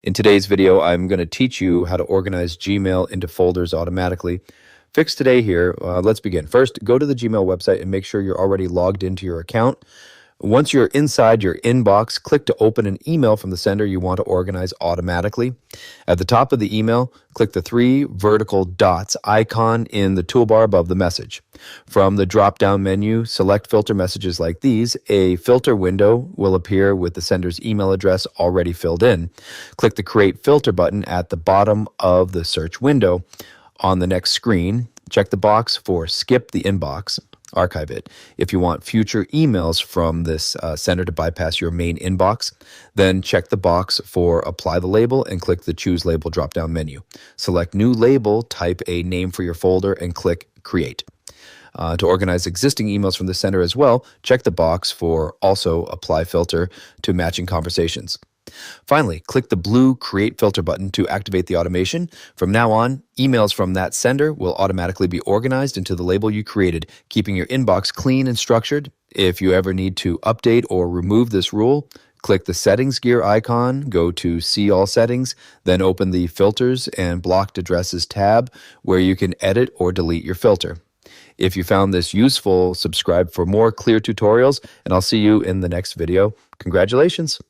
In today's video, I'm going to teach you how to organize Gmail into folders automatically. Fix today here. Let's begin. First, go to the Gmail website and make sure you're already logged into your account. Once you're inside your inbox, click to open an email from the sender you want to organize automatically. At the top of the email, click the three vertical dots icon in the toolbar above the message. From the drop-down menu, select filter messages like these. A filter window will appear with the sender's email address already filled in. Click the Create Filter button at the bottom of the search window. On the next screen, check the box for Skip the Inbox. Archive it. If you want future emails from this sender to bypass your main inbox, then check the box for Apply the Label and click the Choose Label drop-down menu. Select New Label, type a name for your folder, and click Create. To organize existing emails from the sender as well, check the box for Also Apply Filter to Matching Conversations. Finally, click the blue Create Filter button to activate the automation. From now on, emails from that sender will automatically be organized into the label you created, keeping your inbox clean and structured. If you ever need to update or remove this rule, click the Settings gear icon, go to See All Settings, then open the Filters and Blocked Addresses tab, where you can edit or delete your filter. If you found this useful, subscribe for more clear tutorials, and I'll see you in the next video. Congratulations!